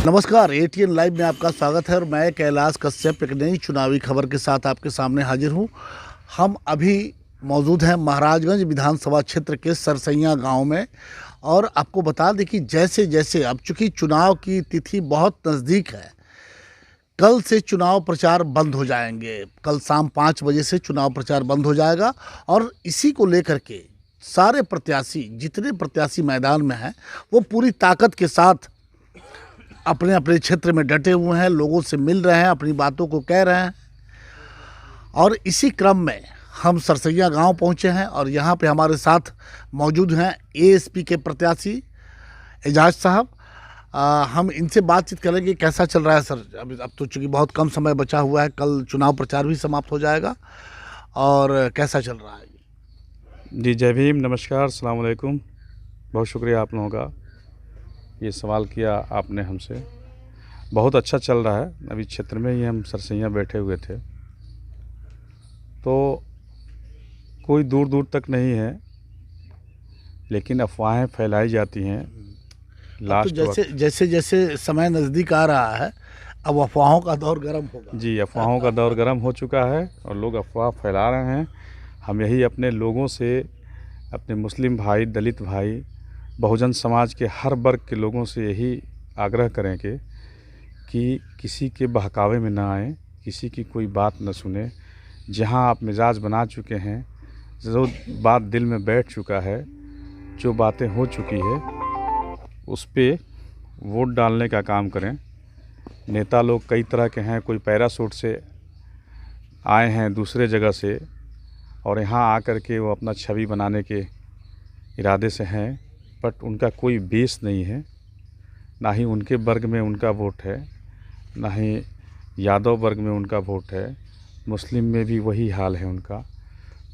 नमस्कार, ATN live में आपका स्वागत है और मैं कैलाश कश्यप एक नई चुनावी खबर के साथ आपके सामने हाजिर हूँ। हम अभी मौजूद हैं महाराजगंज विधानसभा क्षेत्र के सरसैया गांव में और आपको बता दें कि जैसे जैसे अब चूंकि चुनाव की तिथि बहुत नज़दीक है, कल से चुनाव प्रचार बंद हो जाएंगे। कल शाम 5 बजे से चुनाव प्रचार बंद हो जाएगा और इसी को लेकर के सारे प्रत्याशी, जितने प्रत्याशी मैदान में हैं, वो पूरी ताकत के साथ अपने अपने क्षेत्र में डटे हुए हैं, लोगों से मिल रहे हैं, अपनी बातों को कह रहे हैं। और इसी क्रम में हम सरसैया गांव पहुंचे हैं और यहाँ पे हमारे साथ मौजूद हैं एएसपी के प्रत्याशी एजाज साहब। हम इनसे बातचीत करेंगे कैसा चल रहा है सर। अब तो चूँकि बहुत कम समय बचा हुआ है, कल चुनाव प्रचार भी समाप्त हो जाएगा, और कैसा चल रहा है? जी जय भीम, नमस्कार, अस्सलाम वालेकुम। बहुत शुक्रिया आप लोगों का, ये सवाल किया आपने हमसे। बहुत अच्छा चल रहा है। अभी क्षेत्र में ही हम सरसैया बैठे हुए थे, तो कोई दूर दूर तक नहीं है, लेकिन अफवाहें फैलाई जाती हैं। तो जैसे जैसे समय नज़दीक आ रहा है, अब अफवाहों का दौर गर्म होगा। जी, अफवाहों का दौर गर्म हो चुका है और लोग अफवाह फैला रहे हैं। हम यही अपने लोगों से, अपने मुस्लिम भाई, दलित भाई, बहुजन समाज के हर वर्ग के लोगों से यही आग्रह करेंगे कि किसी के बहकावे में ना आए, किसी की कोई बात न सुने। जहां आप मिजाज बना चुके हैं, जो बात दिल में बैठ चुका है, जो बातें हो चुकी है, उस पे वोट डालने का काम करें। नेता लोग कई तरह के हैं, कोई पैराशूट से आए हैं दूसरे जगह से और यहाँ आकर के वो अपना छवि बनाने के इरादे से हैं, बट उनका कोई बेस नहीं है। ना ही उनके वर्ग में उनका वोट है, ना ही यादव वर्ग में उनका वोट है, मुस्लिम में भी वही हाल है उनका।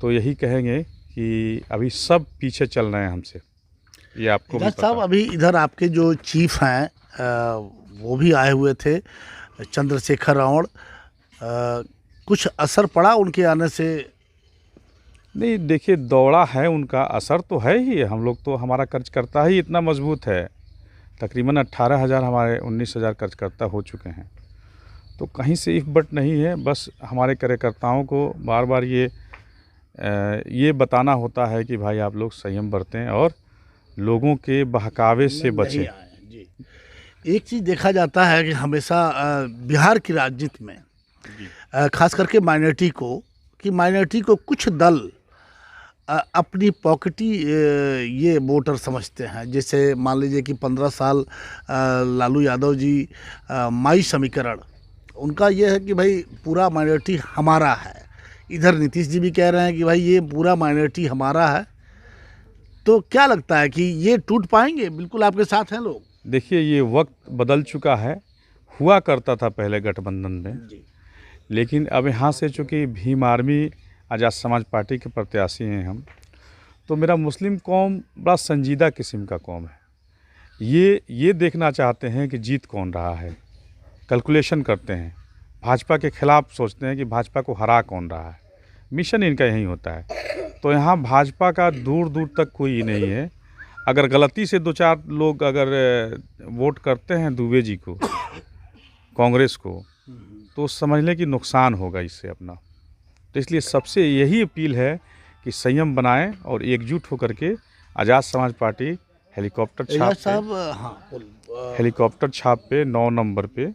तो यही कहेंगे कि अभी सब पीछे चल रहे हैं हमसे, ये आपको भी पता साहब, अभी इधर आपके जो चीफ हैं वो भी आए हुए थे, चंद्रशेखर रावण। कुछ असर पड़ा उनके आने से? नहीं, देखिए, दौड़ा है, उनका असर तो है ही। हम लोग तो, हमारा कार्यकर्ता ही इतना मजबूत है। तकरीबन 18,000 हमारे 19,000 कार्यकर्ता हो चुके हैं, तो कहीं से इफ बट नहीं है। बस हमारे कार्यकर्ताओं को बार बार ये बताना होता है कि भाई आप लोग संयम बरतें और लोगों के बहकावे से बचें। जी, एक चीज़ देखा जाता है कि हमेशा बिहार की राजनीति में खास करके माइनॉरिटी को कुछ दल अपनी पॉकेटी ये वोटर समझते हैं। जैसे मान लीजिए कि 15 साल लालू यादव जी माई समीकरण, उनका ये है कि भाई पूरा माइनॉरिटी हमारा है। इधर नीतीश जी भी कह रहे हैं कि भाई ये पूरा माइनॉरिटी हमारा है। तो क्या लगता है कि ये टूट पाएंगे? बिल्कुल आपके साथ हैं लोग। देखिए, ये वक्त बदल चुका है। हुआ करता था पहले गठबंधन में, लेकिन अब यहाँ से चूँकि भीम आर्मी आज़ाद समाज पार्टी के प्रत्याशी हैं हम, तो मेरा मुस्लिम कौम बड़ा संजीदा किस्म का कौम है। ये देखना चाहते हैं कि जीत कौन रहा है, कैलकुलेशन करते हैं। भाजपा के खिलाफ सोचते हैं कि भाजपा को हरा कौन रहा है। मिशन इनका यही होता है। तो यहाँ भाजपा का दूर दूर तक कोई नहीं है। अगर गलती से 2-4 लोग अगर वोट करते हैं दुबे जी को, कांग्रेस को, तो समझ लें कि नुकसान होगा इससे अपना। तो इसलिए सबसे यही अपील है कि संयम बनाएं और एकजुट होकर के आज़ाद समाज पार्टी हेलीकॉप्टर छाप पे 9 नंबर पे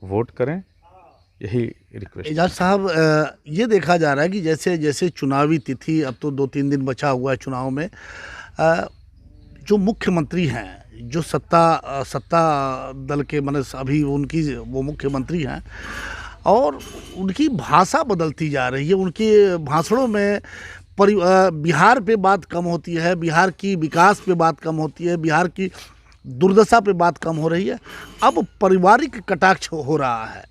वोट करें, यही रिक्वेस्ट। एजाज साहब, ये देखा जा रहा है कि जैसे जैसे चुनावी तिथि, अब तो 2-3 दिन बचा हुआ है चुनाव में, जो मुख्यमंत्री हैं, जो सत्ता दल के अभी उनकी वो मुख्यमंत्री हैं, और उनकी भाषा बदलती जा रही है। उनके भाषणों में बिहार पे बात कम होती है, बिहार की विकास पे बात कम होती है, बिहार की दुर्दशा पे बात कम हो रही है। अब पारिवारिक कटाक्ष हो रहा है।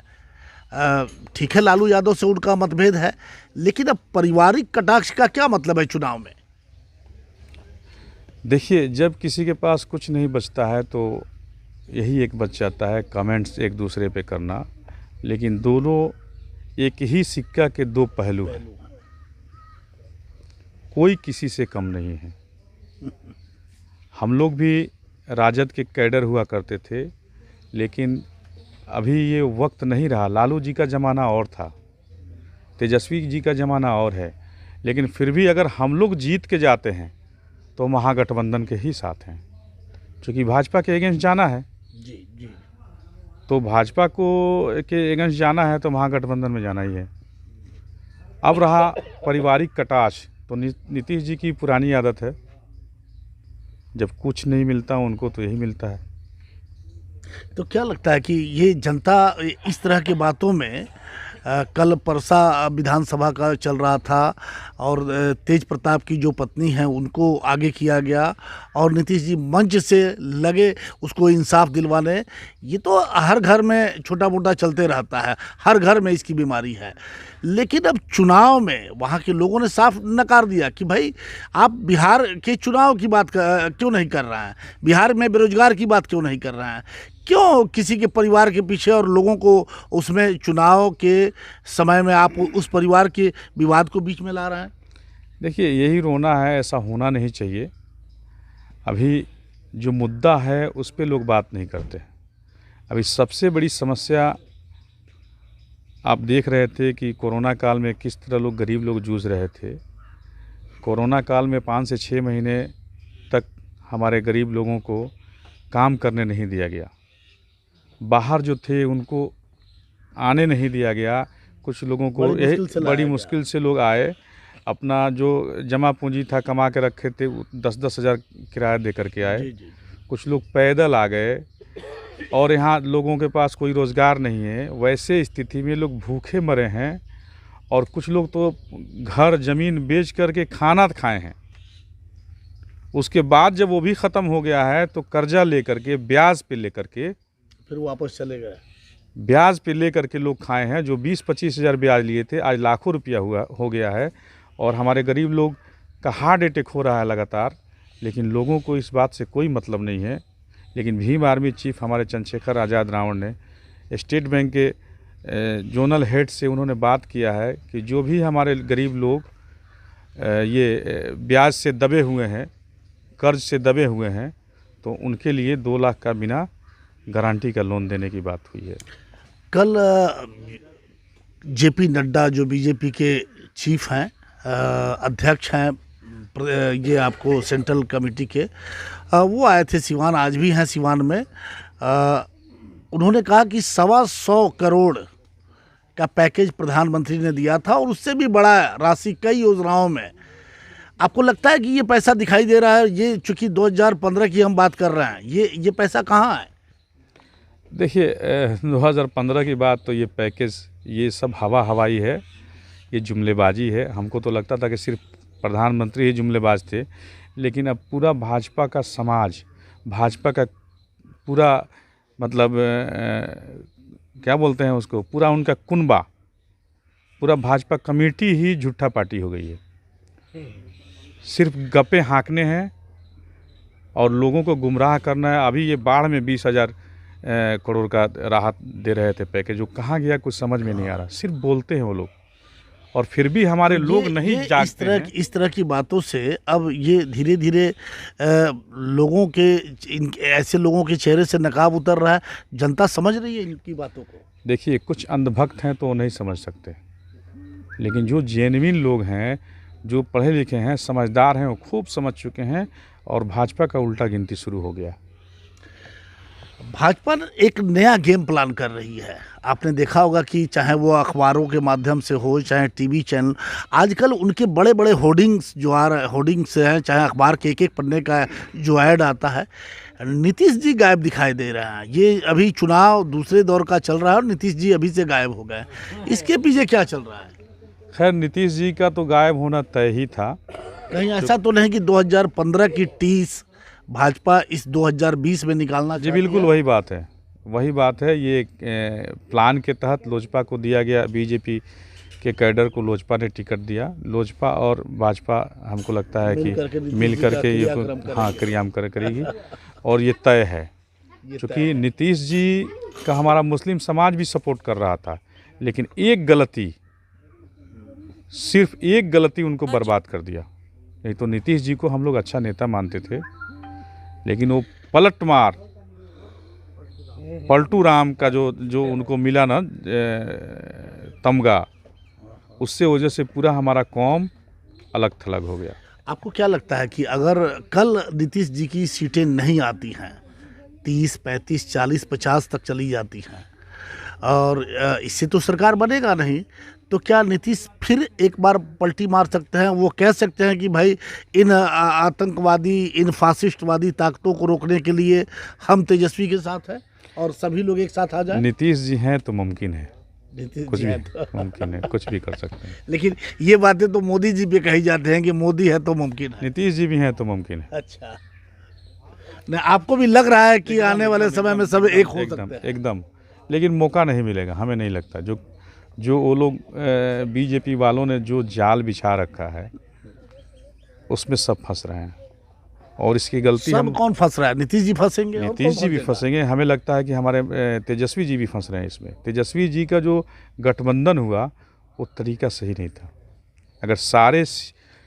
ठीक है, लालू यादव से उनका मतभेद है, लेकिन अब पारिवारिक कटाक्ष का क्या मतलब है चुनाव में? देखिए, जब किसी के पास कुछ नहीं बचता है तो यही एक बच जाता है, कमेंट्स एक दूसरे पे करना। लेकिन दोनों एक ही सिक्का के 2 पहलू हैं। कोई किसी से कम नहीं है। हम लोग भी राजद के कैडर हुआ करते थे, लेकिन अभी ये वक्त नहीं रहा। लालू जी का ज़माना और था, तेजस्वी जी का ज़माना और है, लेकिन फिर भी अगर हम लोग जीत के जाते हैं तो महागठबंधन के ही साथ हैं, क्योंकि भाजपा के अगेंस्ट जाना है। जी जी। तो भाजपा को के अगेंस्ट जाना है तो महागठबंधन में जाना ही है। अब रहा पारिवारिक कटाक्ष, तो नीतीश जी की पुरानी आदत है, जब कुछ नहीं मिलता उनको तो यही मिलता है। तो क्या लगता है कि ये जनता इस तरह की बातों में कल परसा विधानसभा का चल रहा था और तेज प्रताप की जो पत्नी है उनको आगे किया गया और नीतीश जी मंच से लगे उसको इंसाफ दिलवाने, ये तो हर घर में छोटा मोटा चलते रहता है, हर घर में इसकी बीमारी है। लेकिन अब चुनाव में वहाँ के लोगों ने साफ नकार दिया कि भाई आप बिहार के चुनाव की बात क्यों नहीं कर रहे हैं, बिहार में बेरोजगार की बात क्यों नहीं कर रहे हैं, क्यों किसी के परिवार के पीछे और लोगों को उसमें चुनाव के समय में आप उस परिवार के विवाद को बीच में ला रहे हैं। देखिए, यही रोना है, ऐसा होना नहीं चाहिए। अभी जो मुद्दा है उस पे लोग बात नहीं करते। अभी सबसे बड़ी समस्या आप देख रहे थे कि कोरोना काल में किस तरह लोग, गरीब लोग जूझ रहे थे। कोरोना काल में 5 से 6 महीने तक हमारे गरीब लोगों को काम करने नहीं दिया गया, बाहर जो थे उनको आने नहीं दिया गया। कुछ लोगों को बड़ी मुश्किल से लोग आए, अपना जो जमा पूंजी था कमा के रखे थे 10-10 हज़ार किराया दे करके आए। कुछ लोग पैदल आ गए और यहाँ लोगों के पास कोई रोज़गार नहीं है, वैसे स्थिति में लोग भूखे मरे हैं। और कुछ लोग तो घर ज़मीन बेच करके खाना खाए हैं। उसके बाद जब वो भी ख़त्म हो गया है तो कर्जा लेकर के, ब्याज पे लेकर के फिर वापस चले गए। ब्याज पे लेकर के लोग खाए हैं। जो 20-25 हज़ार ब्याज लिए थे आज लाखों रुपया हो गया है। और हमारे गरीब लोग का हार्ट अटैक हो रहा है लगातार, लेकिन लोगों को इस बात से कोई मतलब नहीं है। लेकिन भीम आर्मी चीफ हमारे चंद्रशेखर आज़ाद रावण ने स्टेट बैंक के जोनल हेड से उन्होंने बात किया है कि जो भी हमारे गरीब लोग ये ब्याज से दबे हुए हैं, कर्ज से दबे हुए हैं, तो उनके लिए 2 लाख का बिना गारंटी का लोन देने की बात हुई है। कल जेपी नड्डा जो बीजेपी के चीफ हैं, अध्यक्ष हैं, ये आपको सेंट्रल कमेटी के, वो आए थे सिवान, आज भी हैं सिवान में। उन्होंने कहा कि 125 करोड़ का पैकेज प्रधानमंत्री ने दिया था और उससे भी बड़ा राशि कई योजनाओं में। आपको लगता है कि ये पैसा दिखाई दे रहा है? ये चूँकि 2015 की हम बात कर रहे हैं, ये पैसा कहाँ है? देखिए, 2015 की बात, तो ये पैकेज, ये सब हवाई है, ये जुमलेबाजी है। हमको तो लगता था कि सिर्फ प्रधानमंत्री ही जुमलेबाज थे, लेकिन अब पूरा भाजपा का समाज, भाजपा का पूरा मतलब क्या बोलते हैं उसको, पूरा उनका कुनबा, पूरा भाजपा कमेटी ही झूठा पार्टी हो गई है। सिर्फ गप्पे हाँकने हैं और लोगों को गुमराह करना है। अभी ये बाढ़ में 20,000 करोड़ का राहत दे रहे थे पैकेज, जो कहाँ गया कुछ समझ में नहीं आ रहा। सिर्फ बोलते हैं वो लोग और फिर भी हमारे लोग नहीं जागते हैं। इस तरह की बातों से अब ये धीरे धीरे लोगों के, ऐसे लोगों के चेहरे से नकाब उतर रहा है। जनता समझ रही है इनकी बातों को। देखिए, कुछ अंधभक्त हैं तो वो नहीं समझ सकते, लेकिन जो जेन्युइन लोग हैं, जो पढ़े लिखे हैं, समझदार हैं, वो खूब समझ चुके हैं और भाजपा का उल्टा गिनती शुरू हो गया। भाजपा एक नया गेम प्लान कर रही है। आपने देखा होगा कि चाहे वो अखबारों के माध्यम से हो, चाहे टीवी चैनल, आजकल उनके बड़े बड़े होर्डिंग्स जो आ रहे, होर्डिंग्स हैं, चाहे अखबार के एक पन्ने का जो ऐड आता है, नीतीश जी गायब दिखाई दे रहे हैं। ये अभी चुनाव दूसरे दौर का चल रहा है और नीतीश जी अभी से गायब हो गए। इसके पीछे क्या चल रहा है? खैर, नीतीश जी का तो गायब होना तय ही था। कहीं ऐसा तो नहीं कि 2015 की टीस भाजपा इस 2020 में निकालना? जी बिल्कुल वही बात है, वही बात है। ये प्लान के तहत लोजपा को दिया गया, बीजेपी के कैडर को लोजपा ने टिकट दिया। लोजपा और भाजपा हमको लगता है कि मिल करके ये क्रियाक्रम करेगी और ये तय है। क्योंकि नीतीश जी का हमारा मुस्लिम समाज भी सपोर्ट कर रहा था, लेकिन एक गलती, सिर्फ एक गलती उनको बर्बाद कर दिया। नहीं तो नीतीश जी को हम लोग अच्छा नेता मानते थे, लेकिन वो पलट मार पलटू राम का जो उनको मिला ना तमगा, उससे वजह से पूरा हमारा कौम अलग थलग हो गया। आपको क्या लगता है कि अगर कल नीतीश जी की सीटें नहीं आती हैं, 30, 35, 40, 50 तक चली जाती हैं और इससे तो सरकार बनेगा नहीं, तो क्या नीतीश फिर एक बार पलटी मार सकते हैं? वो कह सकते हैं कि भाई इन आतंकवादी, इन फासिस्टवादी ताकतों को रोकने के लिए हम तेजस्वी के साथ हैं और सभी लोग एक साथ आ जाएं? नीतीश जी हैं तो मुमकिन है, नीतीश कुछ जी भी हैं तो मुमकिन है, कुछ भी कर सकते हैं। लेकिन ये बातें तो मोदी जी पे कही जाती हैं कि मोदी है तो मुमकिन है। नीतीश जी भी हैं तो मुमकिन है। अच्छा, नहीं आपको भी लग रहा है कि आने वाले समय में सब एक हो एकदम सकते हैं? एकदम, लेकिन मौका नहीं मिलेगा, हमें नहीं लगता। जो वो लोग बीजेपी वालों ने जो जाल बिछा रखा है उसमें सब फंस रहे हैं, और इसकी गलती सब हम कौन फंस रहा है? नीतीश जी फंसेंगे और नीतीश जी भी कौन फंसेंगे। हमें लगता है कि हमारे तेजस्वी जी भी फंस रहे हैं इसमें। तेजस्वी जी का जो गठबंधन हुआ वो तरीका सही नहीं था। अगर सारे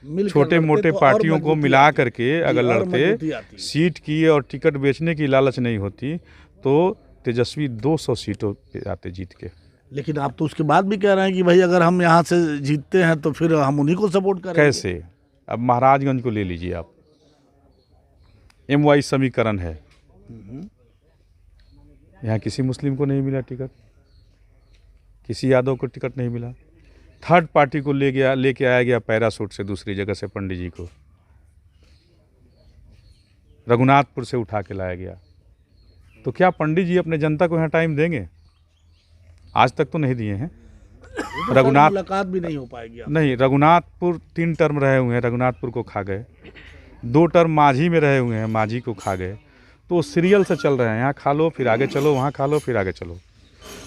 मिलकर छोटे लड़ते मोटे तो और पार्टियों को मजबूती मिला आती। करके अगर जी, और मजबूती लड़ते, आती। सीट की और टिकट बेचने की लालच नहीं होती, तो तेजस्वी 200 सीटों पे आते जीत के। लेकिन आप तो उसके बाद भी कह रहे हैं कि भाई अगर हम यहाँ से जीतते हैं तो फिर हम उन्हीं को सपोर्ट करेंगे। कैसे? अब महाराजगंज को ले लीजिए आप, MY समीकरण है, यहाँ किसी मुस्लिम को नहीं मिला टिकट, किसी यादव को टिकट नहीं मिला। थर्ड पार्टी को लेके आया गया पैरासूट से दूसरी जगह से, पंडित जी को रघुनाथपुर से उठा के लाया गया। तो क्या पंडित जी अपने जनता को यहाँ टाइम देंगे? आज तक तो नहीं दिए हैं। रघुनाथ मुलाकात भी नहीं हो पाएगी आप। नहीं, रघुनाथपुर 3 टर्म रहे हुए हैं, रघुनाथपुर को खा गए। 2 टर्म माझी में रहे हुए हैं, माझी को खा गए। तो सीरियल से चल रहे हैं, यहाँ खा लो फिर आगे चलो, वहाँ खा लो फिर आगे चलो।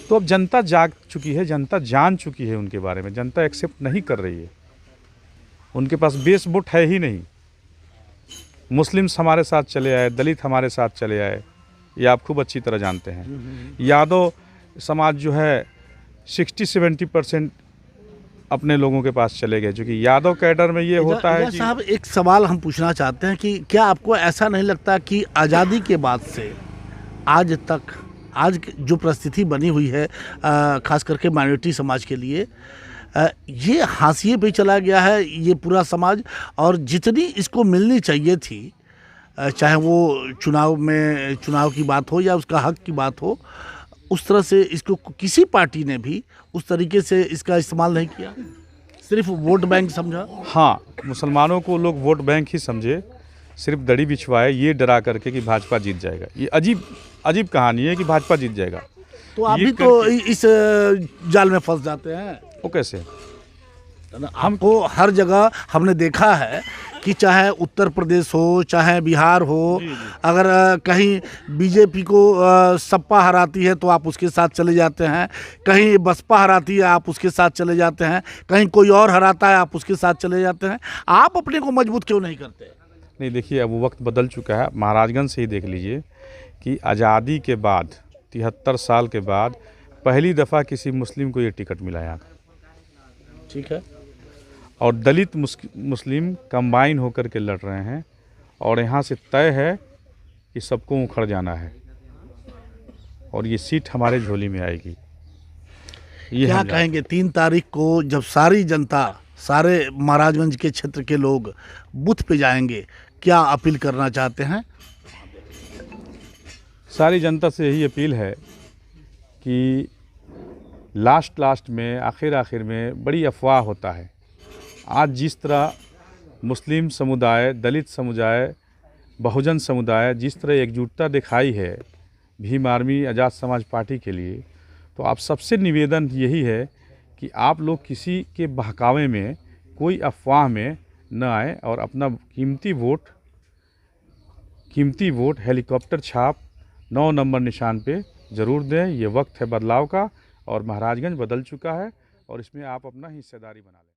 तो अब जनता जाग चुकी है, जनता जान चुकी है उनके बारे में, जनता एक्सेप्ट नहीं कर रही है। उनके पास बेस वोट है ही नहीं। मुस्लिम्स हमारे साथ चले आए, दलित हमारे साथ चले आए, ये आप खूब अच्छी तरह जानते हैं। यादव समाज जो है 60-70% अपने लोगों के पास चले गए, क्योंकि यादव कैडर में ये होता है कि साहब एक सवाल हम पूछना चाहते हैं कि क्या आपको ऐसा नहीं लगता कि आज़ादी के बाद से आज तक, आज जो परिस्थिति बनी हुई है खास करके माइनॉरिटी समाज के लिए, ये हाशिए पे चला गया है ये पूरा समाज, और जितनी इसको मिलनी चाहिए थी, चाहे वो चुनाव की बात हो या उसका हक की बात हो, उस तरह से इसको किसी पार्टी ने भी उस तरीके से इसका इस्तेमाल नहीं किया, सिर्फ वोट बैंक समझा। हाँ, मुसलमानों को लोग वोट बैंक ही समझे, सिर्फ दड़ी बिछवाए ये डरा करके कि भाजपा जीत जाएगा। ये अजीब कहानी है कि भाजपा जीत जाएगा। तो आप भी तो इस जाल में फंस जाते हैं। वो कैसे? हमको हर जगह हमने देखा है कि चाहे उत्तर प्रदेश हो, चाहे बिहार हो, अगर कहीं बीजेपी को सपा हराती है तो आप उसके साथ चले जाते हैं, कहीं बसपा हराती है आप उसके साथ चले जाते हैं, कहीं कोई और हराता है आप उसके साथ चले जाते हैं। आप अपने को मजबूत क्यों नहीं करते? नहीं, देखिए अब वो वक्त बदल चुका है। महाराजगंज से ही देख लीजिए कि आज़ादी के बाद 73 साल के बाद पहली दफ़ा किसी मुस्लिम को ये टिकट मिला यहाँ। ठीक है। और दलित मुस्लिम कंबाइन होकर के लड़ रहे हैं, और यहाँ से तय है कि सबको उखड़ जाना है, और ये सीट हमारे झोली में आएगी। ये क्या कहेंगे 3 तारीख को जब सारी जनता, सारे महाराजगंज के क्षेत्र के लोग बूथ पे जाएंगे, क्या अपील करना चाहते हैं? सारी जनता से यही अपील है कि लास्ट में, आखिर में बड़ी अफवाह होता है। आज जिस तरह मुस्लिम समुदाय, दलित समुदाय, बहुजन समुदाय जिस तरह एकजुटता दिखाई है भीम आर्मी आज़ाद समाज पार्टी के लिए, तो आप सबसे निवेदन यही है कि आप लोग किसी के बहकावे में, कोई अफवाह में न आए, और अपना कीमती वोट हेलीकॉप्टर छाप 9 नंबर निशान पे ज़रूर दें। ये वक्त है बदलाव का, और महाराजगंज बदल चुका है, और इसमें आप अपना हिस्सेदारी बना लें।